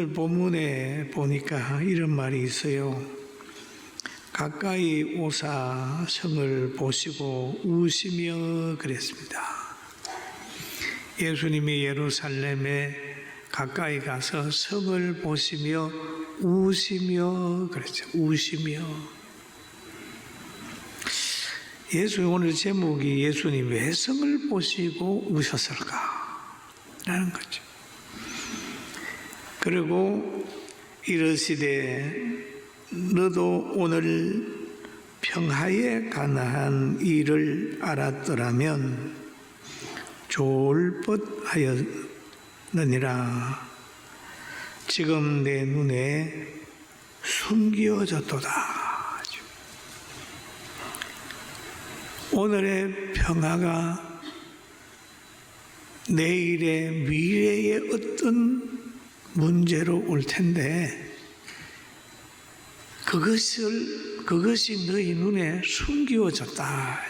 오늘 본문에 보니까 이런 말이 있어요. 가까이 오사 성을 보시고 우시며 그랬습니다. 예수님이 예루살렘에 가까이 가서 성을 보시며 우시며 그랬죠. 우시며. 예수 오늘 제목이 예수님 왜 성을 보시고 우셨을까? 라는 거죠. 그리고 이르시되 너도 오늘 평화에 관한 일을 알았더라면 좋을 뻔하였느니라. 지금 내 눈에 숨겨졌도다. 오늘의 평화가 내일의 미래의 어떤 문제로 올 텐데 그것이 너희 눈에 숨겨졌다.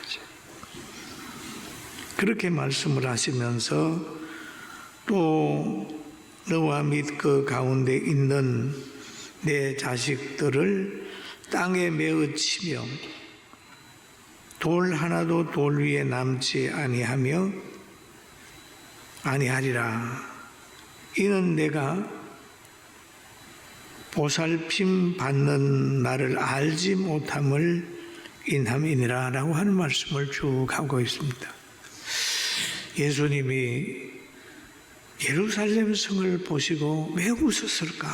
그렇게 말씀을 하시면서 또 너와 및 그 가운데 있는 내 자식들을 땅에 메어 치며 돌 하나도 돌 위에 남지 아니하리라. 이는 내가 보살핌 받는 나를 알지 못함을 인함이니라 라고 하는 말씀을 쭉 하고 있습니다. 예수님이 예루살렘 성을 보시고 왜 웃었을까?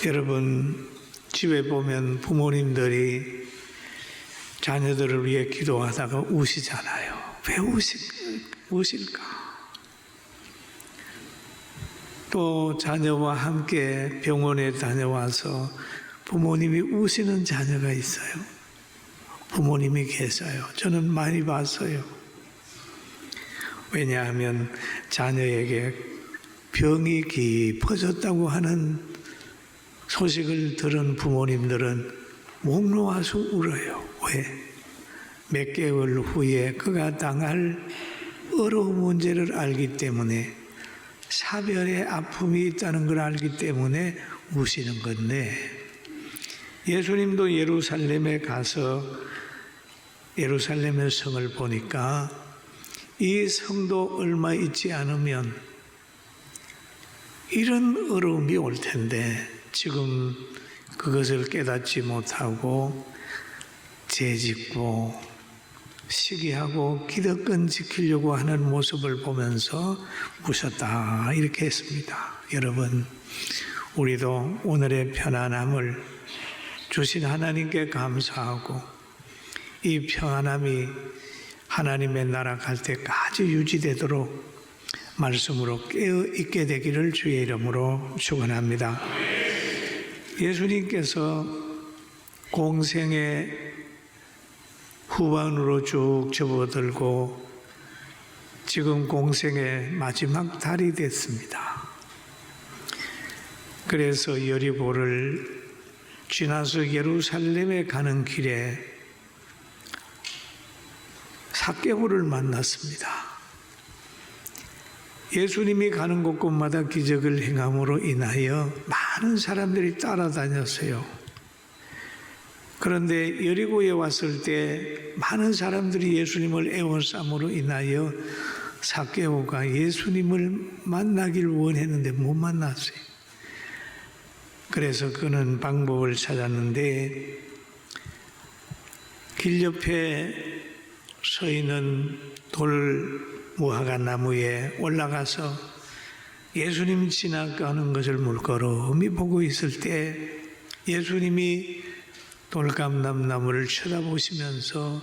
여러분, 집에 보면 부모님들이 자녀들을 위해 기도하다가 우시잖아요. 왜 우실까? 또 자녀와 함께 병원에 다녀와서 부모님이 우시는 자녀가 있어요. 부모님이 계세요. 저는 많이 봤어요. 왜냐하면 자녀에게 병이 깊어졌다고 하는 소식을 들은 부모님들은 목 놓아서 울어요. 왜? 몇 개월 후에 그가 당할 어려운 문제를 알기 때문에, 사별의 아픔이 있다는 걸 알기 때문에 우시는 건데, 예수님도 예루살렘에 가서 예루살렘의 성을 보니까 이 성도 얼마 있지 않으면 이런 어려움이 올 텐데 지금 그것을 깨닫지 못하고 죄짓고 시기하고 기득권 지키려고 하는 모습을 보면서 우셨다, 이렇게 했습니다. 여러분, 우리도 오늘의 편안함을 주신 하나님께 감사하고 이 평안함이 하나님의 나라 갈 때까지 유지되도록 말씀으로 깨어있게 되기를 주의 이름으로 축원합니다. 예수님께서 공생의 후반으로 쭉 접어들고 지금 공생의 마지막 달이 됐습니다. 그래서 여리고를 지나서 예루살렘에 가는 길에 삭개오를 만났습니다. 예수님이 가는 곳곳마다 기적을 행함으로 인하여 많은 사람들이 따라다녔어요. 그런데 여리고에 왔을 때 많은 사람들이 예수님을 애워싸므로 인하여 삭개오가 예수님을 만나길 원했는데 못 만났어요. 그래서 그는 방법을 찾았는데 길 옆에 서 있는 돌 무화과 나무에 올라가서 예수님 지나가는 것을 물끄러미 보고 있을 때 예수님이 돌감람나무를 쳐다보시면서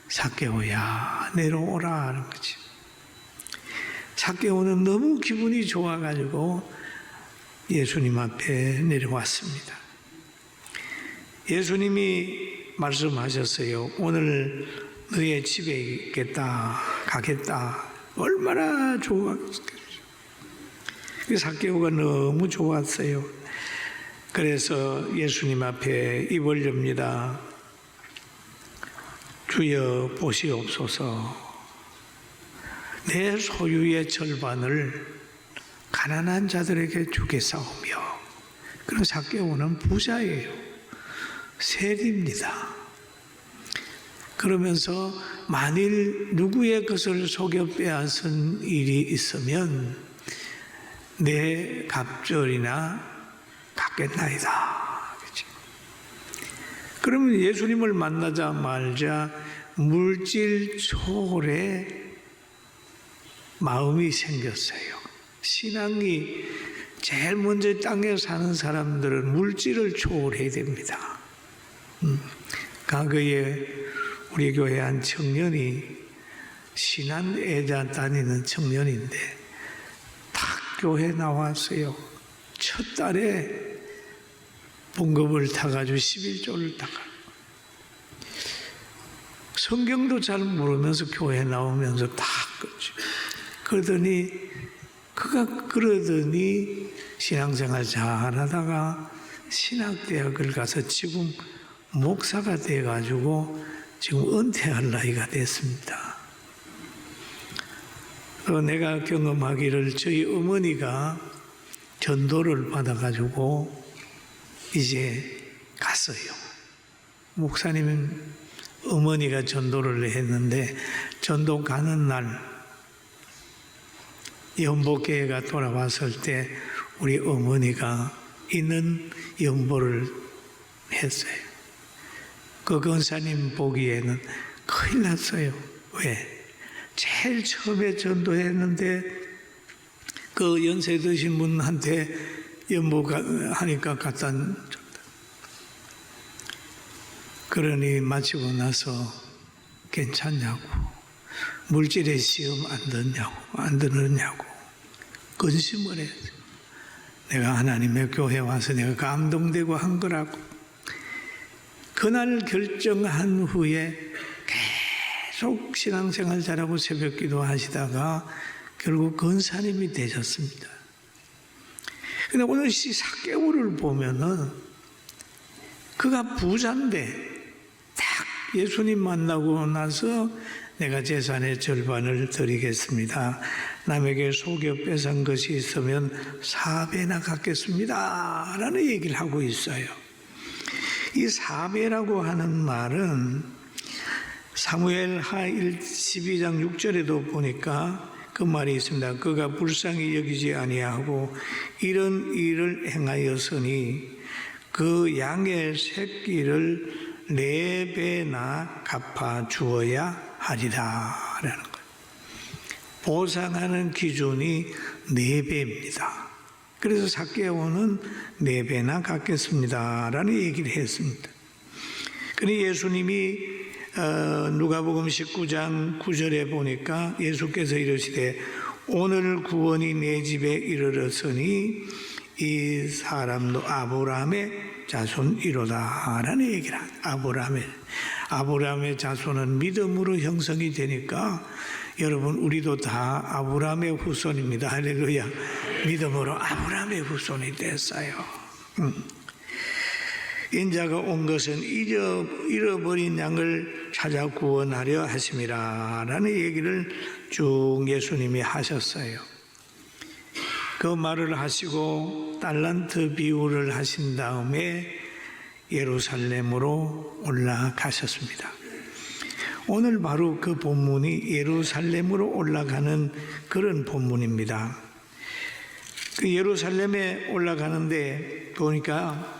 삭개오야 내려오라 하는 거지. 삭개오는 너무 기분이 좋아가지고 예수님 앞에 내려왔습니다. 예수님이 말씀하셨어요. 오늘 너의 집에 있겠다, 가겠다. 얼마나 좋았겠어요. 삭개오가 너무 좋았어요. 그래서 예수님 앞에 입을 엽니다. 주여 보시옵소서. 내 소유의 절반을 가난한 자들에게 주겠사오며. 그럼 삭개오는 부자예요. 세리입니다. 그러면서 만일 누구의 것을 속여 빼앗은 일이 있으면 내 갑절이나 갚겠나이다. 그렇죠? 그러면 예수님을 만나자마자 물질 초월의 마음이 생겼어요. 신앙이 제일 먼저 땅에 사는 사람들은 물질을 초월해야 됩니다. 과거에 우리 교회 한 청년이 신안애자 다니는 청년인데 딱 교회 나왔어요. 첫 달에 봉급을 타가지고 11조를 타가. 성경도 잘 모르면서 교회 나오면서 다 그러더니 신앙생활 잘하다가 신학대학을 가서 지금 목사가 돼가지고 지금 은퇴할 나이가 됐습니다. 내가 경험하기를 저희 어머니가 전도를 받아가지고 이제 갔어요. 목사님 어머니가 전도를 했는데 전도 가는 날 연보교회가 돌아왔을 때 우리 어머니가 있는 연보를 했어요. 그 권사님 보기에는 큰일 났어요. 왜? 제일 처음에 전도했는데 그 연세 드신 분한테 연보가 하니까 갖다 줬다. 그러니 마치고 나서 괜찮냐고, 물질의 시험 안 듣느냐고 근심을 했어요. 내가 하나님의 교회 와서 내가 감동되고 한 거라고. 그날 결정한 후에 계속 신앙생활 잘하고 새벽기도 하시다가 결국 권사님이 되셨습니다. 근데 오늘 이 삭개오를 보면은 그가 부자인데 딱 예수님 만나고 나서 내가 재산의 절반을 드리겠습니다. 남에게 속여 뺏은 것이 있으면 4배나 갚겠습니다. 라는 얘기를 하고 있어요. 이 4배라고 하는 말은 사무엘하 12장 6절에도 보니까 그 말이 있습니다. 그가 불쌍히 여기지 아니하고 이런 일을 행하였으니 그 양의 새끼를 4배나 갚아 주어야 하리라 라는 거예요. 보상하는 기준이 4배입니다. 그래서 삭개오는 4배나 갚겠습니다 라는 얘기를 했습니다. 그런데 예수님이 누가복음 19장 9절에 보니까 예수께서 이르시되 오늘 구원이 내 집에 이르렀으니 이 사람도 아브라함의 자손이로다 라는 얘기를 합니다. 아브라함의 자손은 믿음으로 형성이 되니까 여러분 우리도 다 아브라함의 후손입니다. 할렐루야. 믿음으로 아브라함의 후손이 됐어요. 인자가 온 것은 잃어버린 양을 찾아 구원하려 하심이라 라는 얘기를 쭉 예수님이 하셨어요. 그 말을 하시고 달란트 비유를 하신 다음에 예루살렘으로 올라가셨습니다. 오늘 바로 그 본문이 예루살렘으로 올라가는 그런 본문입니다. 그 예루살렘에 올라가는데 보니까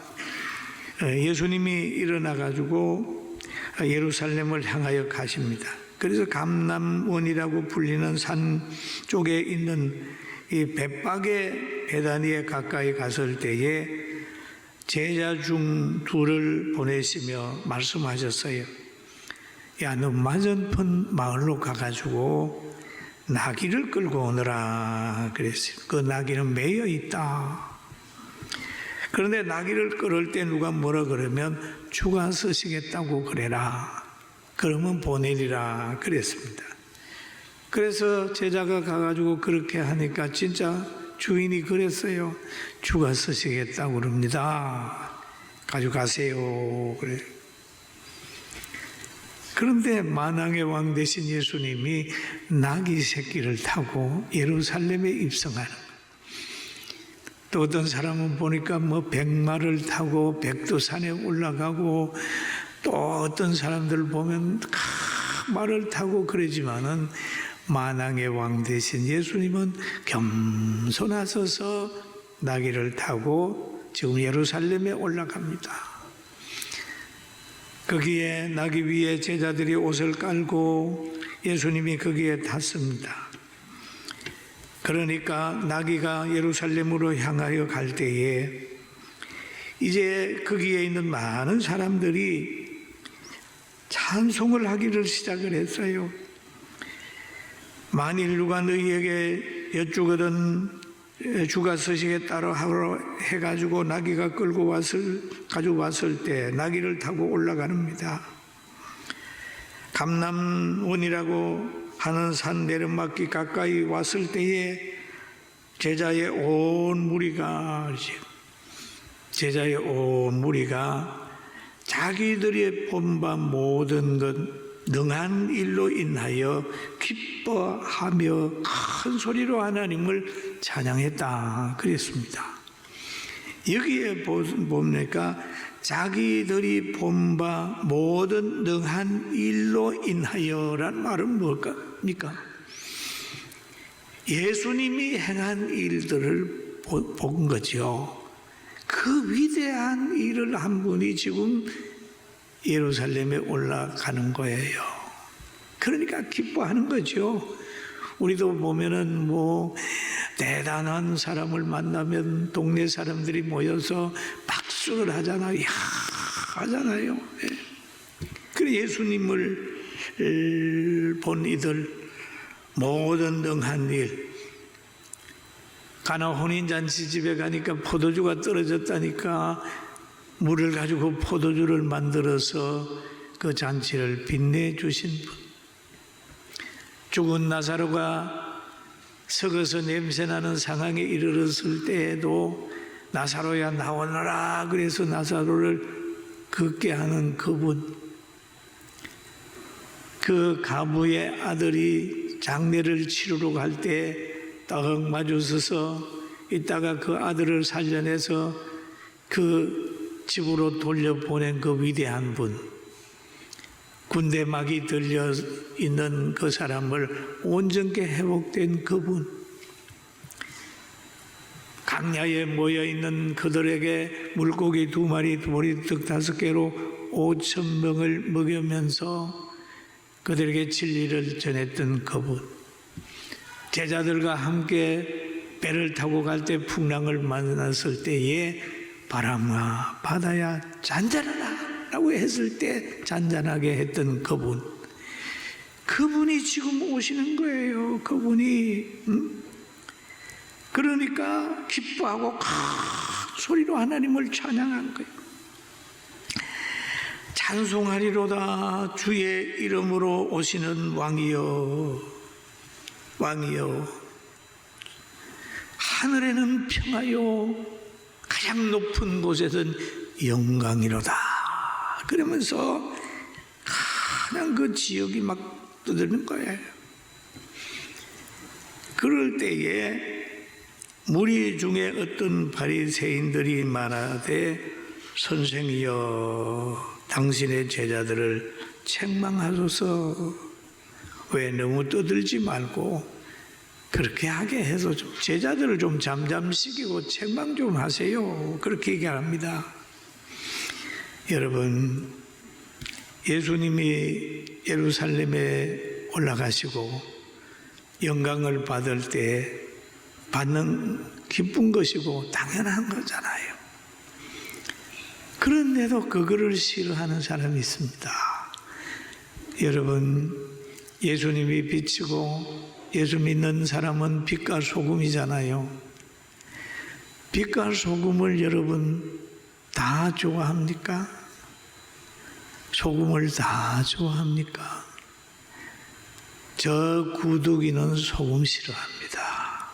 예수님이 일어나가지고 예루살렘을 향하여 가십니다. 그래서 감람원이라고 불리는 산 쪽에 있는 이 벳박의 베다니에 가까이 갔을 때에 제자 중 2를 보내시며 말씀하셨어요. 야, 너 맞은편 마을로 가가지고 나귀를 끌고 오너라 그랬어요. 그 나귀는 매여 있다. 그런데 나귀를 끌을 때 누가 뭐라 그러면 주가 쓰시겠다고 그래라. 그러면 보내리라 그랬습니다. 그래서 제자가 가가지고 그렇게 하니까 진짜 주인이 그랬어요. 주가 쓰시겠다고 그럽니다. 가져가세요. 그래. 그런데 만왕의 왕 되신 예수님이 나귀 새끼를 타고 예루살렘에 입성하는 거예요. 또 어떤 사람은 보니까 뭐 백마를 타고 백두산에 올라가고, 또 어떤 사람들 보면 말을 타고 그러지만은 만왕의 왕 대신 예수님은 겸손하셔서 나귀를 타고 지금 예루살렘에 올라갑니다. 거기에 나귀 위에 제자들이 옷을 깔고 예수님이 거기에 탔습니다. 그러니까 나귀가 예루살렘으로 향하여 갈 때에 이제 거기에 있는 많은 사람들이 찬송을 하기를 시작을 했어요. 만일 누가 너희에게 여쭈거든 주가 서식에 따라 하러 해가지고 나귀가 가지고 왔을 때 나귀를 타고 올라가랍니다. 감람원이라고 하는 산 내리막길 가까이 왔을 때에 제자의 온 무리가 자기들이 본 바 모든 것 능한 일로 인하여 기뻐하며 큰 소리로 하나님을 찬양했다 그랬습니다. 여기에 보니까 자기들이 본 바 모든 능한 일로 인하여란 말은 뭘까입니까? 예수님이 행한 일들을 본 거죠. 그 위대한 일을 한 분이 지금 예루살렘에 올라가는 거예요. 그러니까 기뻐하는 거죠. 우리도 보면은 뭐 대단한 사람을 만나면 동네 사람들이 모여서 박수를 하잖아요. 야 하잖아요. 그래 예수님을 본 이들 모든 능한 일, 가나 혼인잔치 집에 가니까 포도주가 떨어졌다니까 물을 가지고 포도주를 만들어서 그 잔치를 빛내주신 분, 죽은 나사로가 썩어서 냄새나는 상황에 이르렀을 때에도 나사로야 나오너라 그래서 나사로를 걷게 하는 그분, 그 가부의 아들이 장례를 치르러 갈 때 딱 마주서서 있다가 그 아들을 살려내서 그 집으로 돌려보낸 그 위대한 분, 군대 막이 들려 있는 그 사람을 온전케 회복된 그분, 강야에 모여있는 그들에게 물고기 2마리 보리떡 5개로 5,000명을 먹이면서 그들에게 진리를 전했던 그분, 제자들과 함께 배를 타고 갈 때 풍랑을 만났을 때에 바람아 바다야 잔잔하라 라고 했을 때 잔잔하게 했던 그분이 지금 오시는 거예요. 그분이 그러니까 기뻐하고 큰 소리로 하나님을 찬양한 거예요. 찬송하리로다 주의 이름으로 오시는 왕이여 왕이여, 하늘에는 평화요 가장 높은 곳에는 영광이로다. 그러면서 그냥 그 지역이 막 떠드는 거예요. 그럴 때에 무리 중에 어떤 바리새인들이 말하되 선생이여 당신의 제자들을 책망하소서. 왜 너무 떠들지 말고 그렇게 하게 해서 좀 제자들을 좀 잠잠시키고 책망 좀 하세요. 그렇게 얘기합니다. 여러분, 예수님이 예루살렘에 올라가시고 영광을 받을 때 받는 기쁜 것이고 당연한 거잖아요. 그런데도 그거를 싫어하는 사람이 있습니다. 여러분, 예수님이 빛이고 예수 믿는 사람은 빛과 소금이잖아요. 빛과 소금을 여러분 다 좋아합니까? 소금을 다 좋아합니까? 저 구두기는 소금 싫어합니다.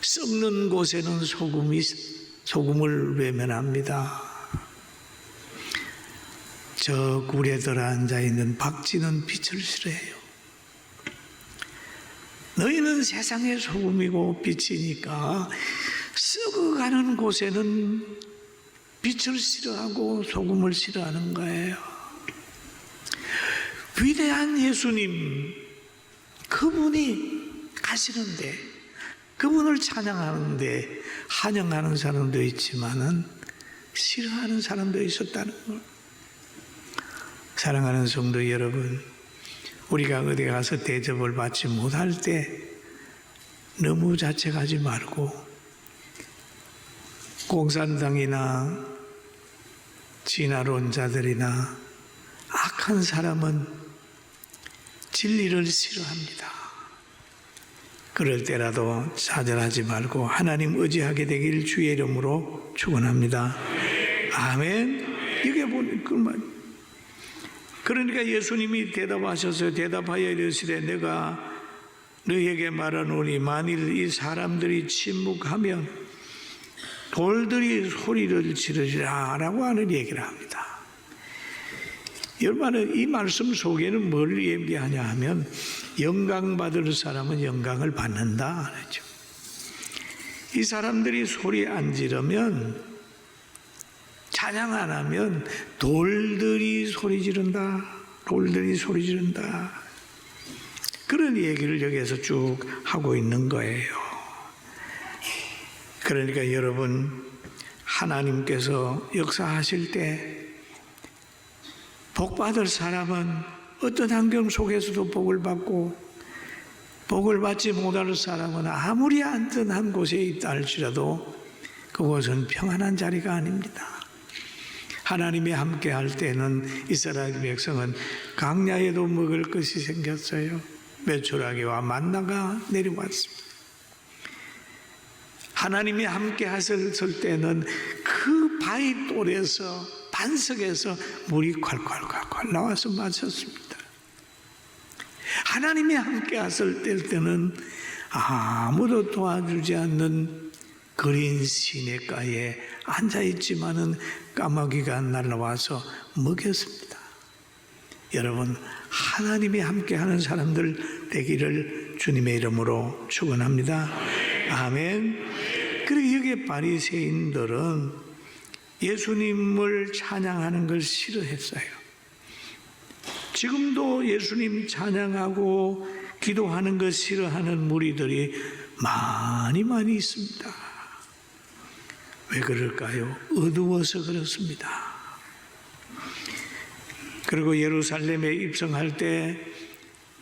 썩는 곳에는 소금을 외면합니다. 저 굴에 들어 앉아있는 박쥐는 빛을 싫어해요. 너희는 세상의 소금이고 빛이니까 썩어가는 곳에는 빛을 싫어하고 소금을 싫어하는 거예요. 위대한 예수님, 그분이 가시는데, 그분을 찬양하는데 환영하는 사람도 있지만은 싫어하는 사람도 있었다는 것. 사랑하는 성도 여러분, 우리가 어디 가서 대접을 받지 못할 때 너무 자책하지 말고, 공산당이나 진화론자들이나 악한 사람은 진리를 싫어합니다. 그럴 때라도 좌절하지 말고 하나님 의지하게 되길 주의 이름으로 축원합니다. 아멘. 이게 그 그러니까 예수님이 대답하셔서 대답하여 이르시되 내가 너희에게 말하노니 만일 이 사람들이 침묵하면 돌들이 소리를 지르리라 라고 하는 얘기를 합니다. 여러분, 이 말씀 속에는 뭘 얘기하냐 하면 영광받을 사람은 영광을 받는다 그렇죠. 이 사람들이 소리 안 지르면, 찬양 안 하면 돌들이 소리 지른다, 돌들이 소리 지른다, 그런 얘기를 여기에서 쭉 하고 있는 거예요. 그러니까 여러분, 하나님께서 역사하실 때 복받을 사람은 어떤 환경 속에서도 복을 받고, 복을 받지 못할 사람은 아무리 안전한 곳에 있다 할지라도 그곳은 평안한 자리가 아닙니다. 하나님이 함께 할 때는 이스라엘 백성은 광야에도 먹을 것이 생겼어요. 메추라기와 만나가 내려왔습니다. 하나님이 함께 하셨을 때는 그 바위 똘에서, 반석에서 물이 콸콸콸콸 나와서 마셨습니다. 하나님이 함께 하실 때는 아무도 도와주지 않는 그린 시냇가에 앉아있지만은 까마귀가 날아와서 먹였습니다. 여러분, 하나님이 함께하는 사람들 되기를 주님의 이름으로 축원합니다. 아멘. 그리고 여기 바리새인들은 예수님을 찬양하는 걸 싫어했어요. 지금도 예수님 찬양하고 기도하는 것 싫어하는 무리들이 많이 있습니다. 왜 그럴까요? 어두워서 그렇습니다. 그리고 예루살렘에 입성할 때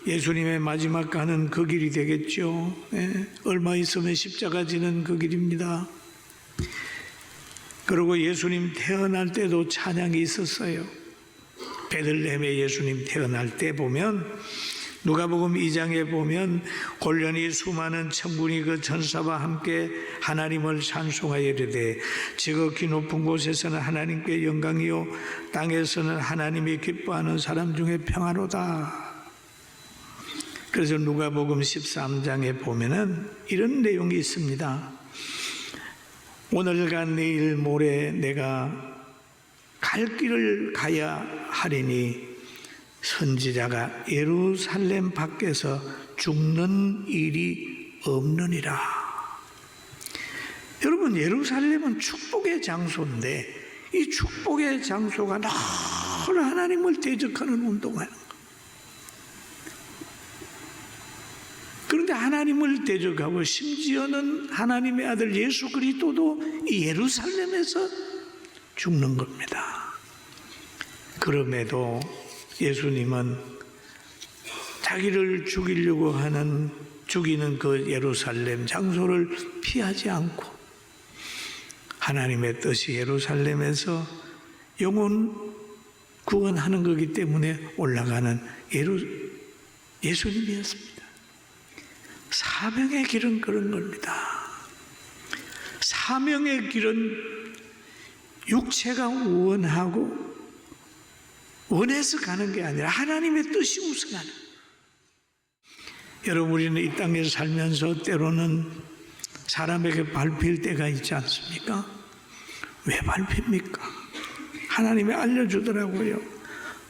예수님의 마지막 가는 그 길이 되겠죠. 얼마 있으면 십자가 지는 그 길입니다. 그리고 예수님 태어날 때도 찬양이 있었어요. 베들레헴에 예수님 태어날 때 보면, 누가복음 2장에 보면 골련히 수많은 천군이 그 천사와 함께 하나님을 찬송하여 이르되 지극히 높은 곳에서는 하나님께 영광이요 땅에서는 하나님이 기뻐하는 사람 중에 평화로다. 그래서 누가복음 13장에 보면은 이런 내용이 있습니다. 오늘과 내일 모레 내가 갈 길을 가야 하리니 선지자가 예루살렘 밖에서 죽는 일이 없느니라. 여러분, 예루살렘은 축복의 장소인데 이 축복의 장소가 늘 하나님을 대적하는 운동하는 거예요. 그런데 하나님을 대적하고 심지어는 하나님의 아들 예수 그리스도도 이 예루살렘에서 죽는 겁니다. 그럼에도 예수님은 자기를 죽이려고 하는, 죽이는 그 예루살렘 장소를 피하지 않고 하나님의 뜻이 예루살렘에서 영혼 구원하는 거기 때문에 올라가는 예수님이었습니다. 사명의 길은 그런 겁니다. 사명의 길은 육체가 원하고 원해서 가는 게 아니라 하나님의 뜻이 우선하는. 여러분, 우리는 이 땅에 살면서 때로는 사람에게 밟힐 때가 있지 않습니까? 왜 밟힙니까? 하나님이 알려주더라고요.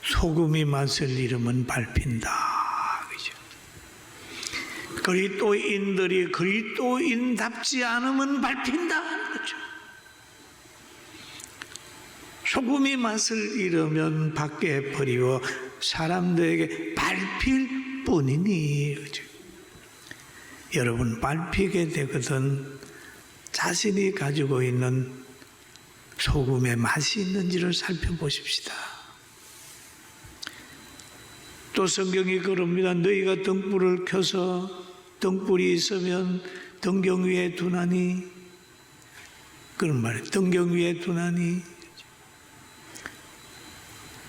소금이 맛을 잃으면 밟힌다. 그죠? 그리스도인들이 그리스도인답지 않으면 밟힌다 하는 거죠. 소금이 맛을 잃으면 밖에 버리고 사람들에게 밟힐 뿐이니. 그죠? 여러분, 밟히게 되거든 자신이 가지고 있는 소금의 맛이 있는지를 살펴보십시다. 또 성경이 그럽니다. 너희가 등불을 켜서 등불이 있으면 등경 위에 두나니, 그런 말이에요. 등경 위에 두나니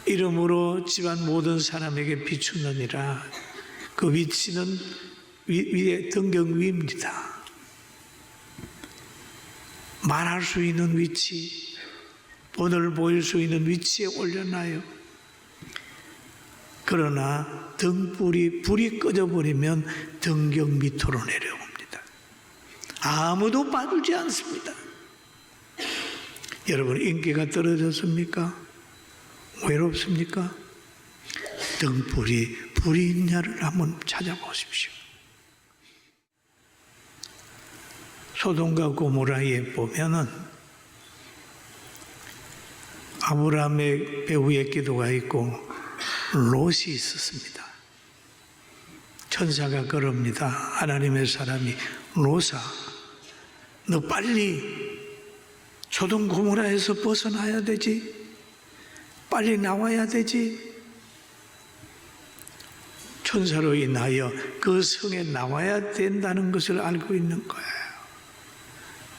이름으로 집안 모든 사람에게 비추느니라. 그 위치는 위에 등경 위입니다. 말할 수 있는 위치, 본을 보일 수 있는 위치에 올려놔요. 그러나 불이 꺼져버리면 등경 밑으로 내려옵니다. 아무도 봐주지 않습니다. 여러분, 인기가 떨어졌습니까? 외롭습니까? 불이 있냐를 한번 찾아보십시오. 소돔과 고모라에 보면은 아브라함의 배후에 기도가 있고 롯이 있었습니다. 천사가 그럽니다. 하나님의 사람이, 롯아, 너 빨리 소돔 고모라에서 벗어나야 되지. 빨리 나와야 되지. 천사로 인하여 그 성에 나와야 된다는 것을 알고 있는 거예요.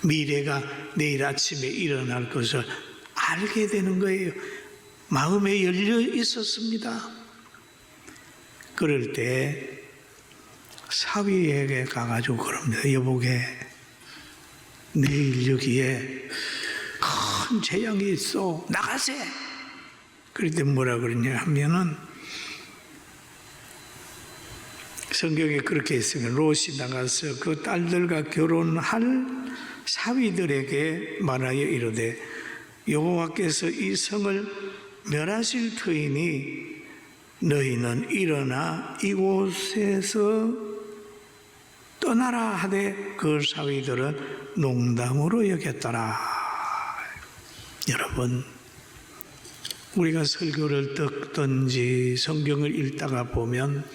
미래가 내일 아침에 일어날 것을 알게 되는 거예요. 마음에 열려 있었습니다. 그럴 때 사위에게 가가지고 그럽니다. 여보게, 내일 여기에 큰 재앙이 있어. 나가세. 그럴 때 뭐라 그러냐 하면은, 성경에 그렇게 했으면 롯이 나가서 그 딸들과 결혼할 사위들에게 말하여 이르되, 여호와께서 이 성을 멸하실 터이니 너희는 일어나 이곳에서 떠나라 하되 그 사위들은 농담으로 여겼더라. 여러분, 우리가 설교를 듣든지 성경을 읽다가 보면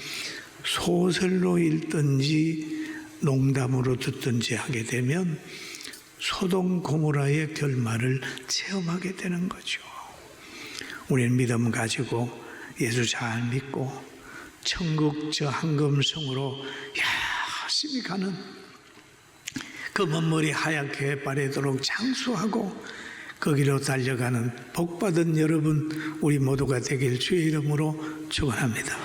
소설로 읽든지 농담으로 듣든지 하게 되면 소돔 고모라의 결말을 체험하게 되는 거죠. 우리는 믿음 가지고 예수 잘 믿고 천국 저 황금성으로 열심히 가는, 검은 머리 하얗게 바래도록 장수하고 거기로 달려가는 복받은 여러분 우리 모두가 되길 주의 이름으로 축원합니다.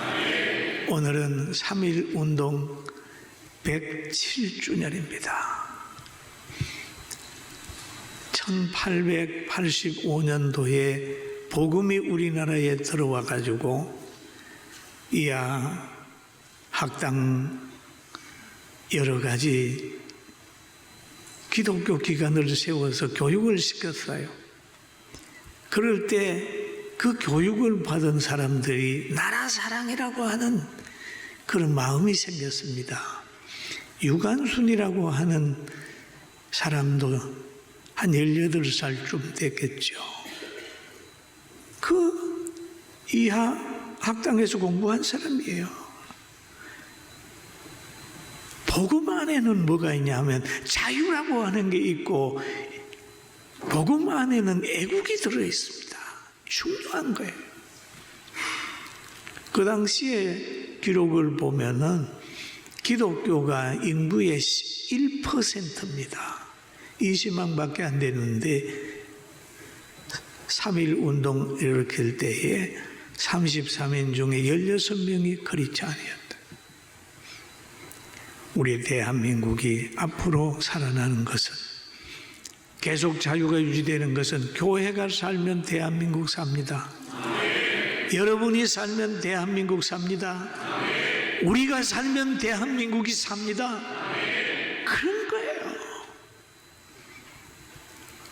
오늘은 3.1 운동 107주년입니다. 1885년도에 복음이 우리나라에 들어와 가지고 이하 학당 여러 가지 기독교 기관을 세워서 교육을 시켰어요. 그럴 때 그 교육을 받은 사람들이 나라 사랑이라고 하는 그런 마음이 생겼습니다. 유관순이라고 하는 사람도 한 18살쯤 됐겠죠. 그 이하 학당에서 공부한 사람이에요. 복음 안에는 뭐가 있냐 하면 자유라고 하는 게 있고, 복음 안에는 애국이 들어있습니다. 중요한 거예요. 그 당시에 기록을 보면은 기독교가 인구의 1%입니다. 20만밖에 안 되는데 3.1 운동 일으킬 때에 33인 중에 16명이 크리스찬이었다. 우리 대한민국이 앞으로 살아나는 것은, 계속 자유가 유지되는 것은 교회가 살면 대한민국 삽니다. 여러분이 살면 대한민국 삽니다. 우리가 살면 대한민국이 삽니다. 그런 거예요.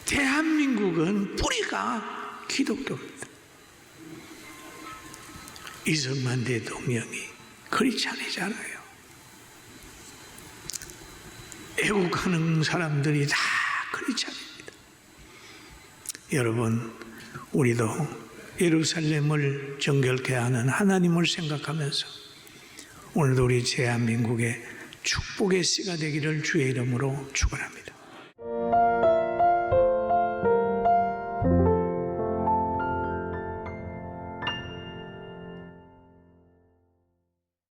대한민국은 뿌리가 기독교입니다. 이승만 대통령이 크리스찬이잖아요. 애국하는 사람들이 다 크리스찬입니다. 여러분, 우리도 예루살렘을 정결케 하는 하나님을 생각하면서 오늘도 우리 대한민국의 축복의 씨가 되기를 주의 이름으로 축원합니다.